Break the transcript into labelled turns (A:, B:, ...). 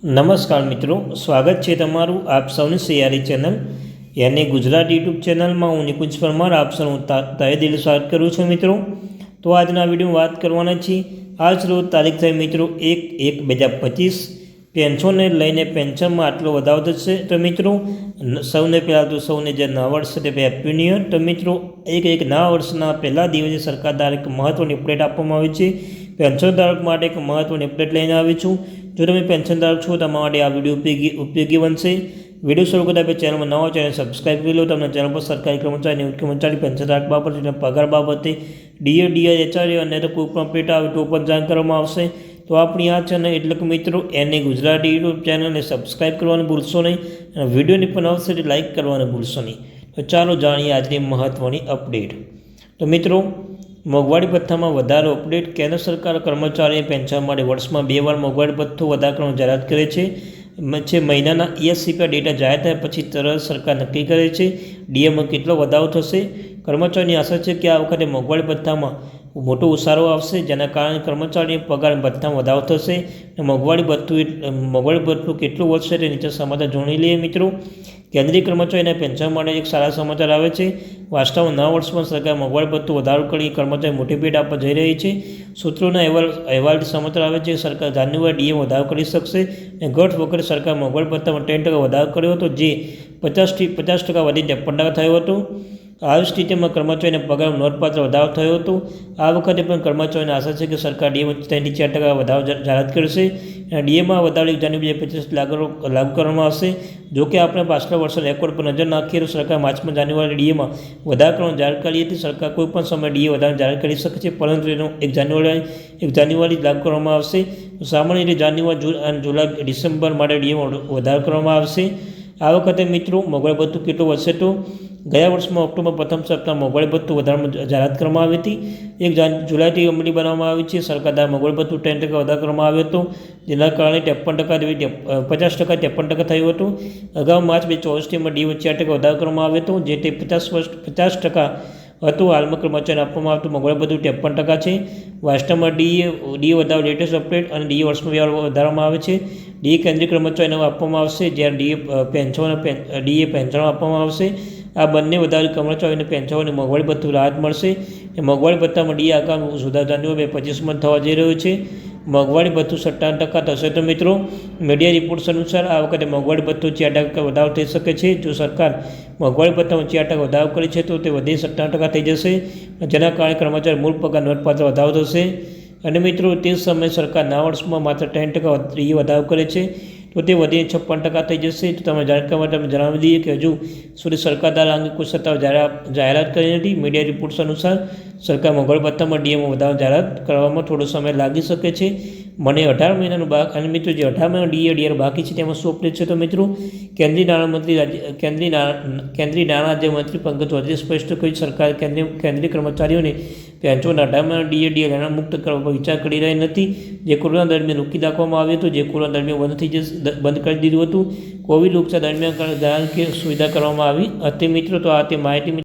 A: નમસ્કાર મિત્રો, સ્વાગત છે તમારું આપ સૌની સૈયારી ચેનલ યાની ગુજરાત યુટ્યુબ ચેનલમાં હું નિકુંજ પરમાર આપ સૌનું તહે દિલ સ્વાગત કરું છું મિત્રો। તો આજના વિડીયોમાં વાત કરવાના છીએ। આજ રોજ તારીખ થઈ મિત્રો 1/1/2025 પેન્શનને લઈને પેન્શનમાં આટલો વધારો થશે। તો મિત્રો સૌને પહેલાં તો સૌને જે નવા વર્ષ છે તે હેપી ન્યૂ યર। તો મિત્રો એક નવા વર્ષના પહેલા દિવસે સરકાર દ્વારા એક મહત્ત્વની અપડેટ આપવામાં આવી છે। પેન્શનધારક માટે એક મહત્ત્વની અપડેટ લઈને આવી છું। જો તમે પેન્શનધારક છો તમારા માટે આ વિડીયો ઉપયોગી બનશે। વિડીયો શરૂ કરતા પહેલાં ચેનલમાં નવા ચેનલ સબસ્ક્રાઈબ કરી લો। તમને ચેનલ પર સરકારી કર્મચારી નિવૃત્ત કર્મચારી પેન્શનધારક બાબતે પગાર બાબતે ડીએ એચઆરએ અને કોઈ પણ અપડેટ આવે તો પણ જાણ કરવામાં આવશે। તો આપણી આ ચેનલ એટલે કે મિત્રો એની ગુજરાતી યુટ્યુબ ચેનલને સબસ્ક્રાઈબ કરવાનું ભૂલશો નહીં અને વિડીયોની પણ આવશે એટલે લાઇક કરવાનું ભૂલશો નહીં। તો ચાલો જાણીએ આજની મહત્ત્વની અપડેટ। તો મિત્રો મોંઘવારી ભથ્થામાં વધારો અપડેટ। કેન્દ્ર સરકાર કર્મચારી પેન્શન માટે વર્ષમાં 2 વાર મોંઘવારી ભથ્થું વધારો કરવાની જાહેરાત કરે છે। મહિનાના ESCP ડેટા જાહેર થયા પછી તરત સરકાર નક્કી કરે છે ડીએમાં કેટલો વધારો થશે। કર્મચારીની આશા છે કે આ વખતે મોંઘવારી ભથ્થામાં મોટો ઉછાળો આવશે, જેના કારણે કર્મચારીની પગાર ભથ્થામાં વધારો થશે। મોંઘવારી ભથ્થું કેટલું વધશે તે નીચે સમાચાર જાણી લઈએ મિત્રો। કેન્દ્રીય કર્મચારીના પેન્શન માટે એક સારા સમાચાર આવે છે। વાસ્તવમાં નવા વર્ષમાં સરકાર મોંઘવારી ભથ્થું વધારો કરી કર્મચારી મોટી ભેટ આપવા જઈ રહી છે। સૂત્રોના અહેવાલથી સમાચાર આવે છે સરકાર જાન્યુઆરી ડીએમાં વધારો કરી શકશે અને ગત વખતે સરકાર મોંઘવારી ભથ્થામાં 10% વધારો કર્યો હતો, જે 50% વધીને 53% થયો હતો। આવી સ્થિતિમાં કર્મચારીના પગારમાં નોંધપાત્ર વધારો થયો હતો। આ વખતે પણ કર્મચારીઓને આશા છે કે સરકાર ડીએમાં 3-4% વધારો જાહેરાત કરશે અને ડીએમાં વધારો 1 જાન્યુઆરી 2025 લાગુ કરવામાં આવશે। જોકે આપણે પાછલા વર્ષના રેકોર્ડ પર નજર નાખીએ તો સરકાર માર્ચમાં જાન્યુઆરી ડીએમાં વધારો કરવાની જાહેરાત કરી હતી। સરકાર કોઈપણ સમયે ડીએ વધારો જાહેર કરી શકે છે, પરંતુ એનો 1 જાન્યુઆરી લાગુ કરવામાં આવશે। સામાન્ય રીતે જાન્યુઆરી, જૂન અને જુલાઈ, ડિસેમ્બર માટે ડીએમાં વધારો કરવામાં આવશે। આ વખતે મિત્રો મોંઘવારી ભથ્થું કેટલું વધશે તો ગયા વર્ષમાં ઓક્ટોબર પ્રથમ સપ્તાહ મોંઘવારી ભથ્થું વધારવામાં જાહેરાત કરવામાં આવી હતી। 1 જુલાઈથી અમલી બનાવવામાં આવી છે। સરકાર દ્વારા મોંઘવારી ભથ્થું 10% વધારો કરવામાં આવ્યો હતો, જેના કારણે 53% 50% થયું હતું। અગાઉ માર્ચ 2024 ડીએ 4% વધારો કરવામાં આવ્યો હતો, જે તે 50% હતું। હાલમાં કર્મચારીને આપવામાં આવતું મોંઘવારી ભથ્થું 53% છે। વાસ્તવમાં ડીએ વધારો લેટેસ્ટ અપડેટ અને ડીએ વર્ષમાં વધારવામાં આવે છે। ડીએ કેન્દ્રીય કર્મચારીને આપવામાં આવશે, જ્યારે ડીએ પેન્શનો આપવામાં આવશે। આ બંને વધારે કર્મચારીઓને પેન્શનોની મોંઘવારી ભથ્થું રાહત મળશે। મોંઘવારી ભથ્થામાં ડીએ આગામી સુધારા જાન્યુઆરી 2025 થવા જઈ રહ્યો છે। મોંઘવારી ભથ્થું 57% થશે। તો મિત્રો મીડિયા રિપોર્ટ્સ અનુસાર આ વખતે મોંઘવારી ભથ્થું 4% વધારો થઈ શકે છે। જો સરકાર મોંઘવારી ભથ્થામાં 4% વધારો કરે છે તો તે વધીને 57% થઈ જશે, જેના કારણે કર્મચારી મૂળ પગાર નોંધપાત્ર વધારો થશે। અને મિત્રો તે સમયે સરકાર નવા વર્ષમાં માત્ર 10% ડીએ વધારો કરે છે તો તે વધીને 56% થઈ જશે। તો તમે જાણકારી માટે જણાવી દઈએ કે હજુ સુધી સરકાર દ્વારા અંગે કોઈ સત્તાવાર જાહેરાત કરી નથી। મીડિયા રિપોર્ટ્સ અનુસાર સરકાર મોંઘવારી ભથ્થામાં ડીએમાં વધારો જાહેરાત કરવામાં થોડો સમય લાગી શકે છે। મને 18 મહિનાનું અને મિત્રો જે 18 મહિનાનું ડીએ બાકી છે તેમાં શું અપડેટ છે તો મિત્રો કેન્દ્રીય નાણાં રાજ્યમંત્રી પંકજ ચૌધરીએ સ્પષ્ટ કર્યું સરકાર કેન્દ્રીય કર્મચારીઓને પેન્શનના 18 મહિના ડીએ મુક્ત કરવા પર વિચાર કરી રહી નથી, જે કોરોના દરમિયાન રોકી રાખવામાં આવ્યું હતું, જે કોરોના દરમિયાન બંધ કરી દીધું હતું। કોવિડ ઉપચાર દરમિયાન ગ્રાહક સુવિધા કરવામાં આવી હતી મિત્રો। તો આ તે માહિતી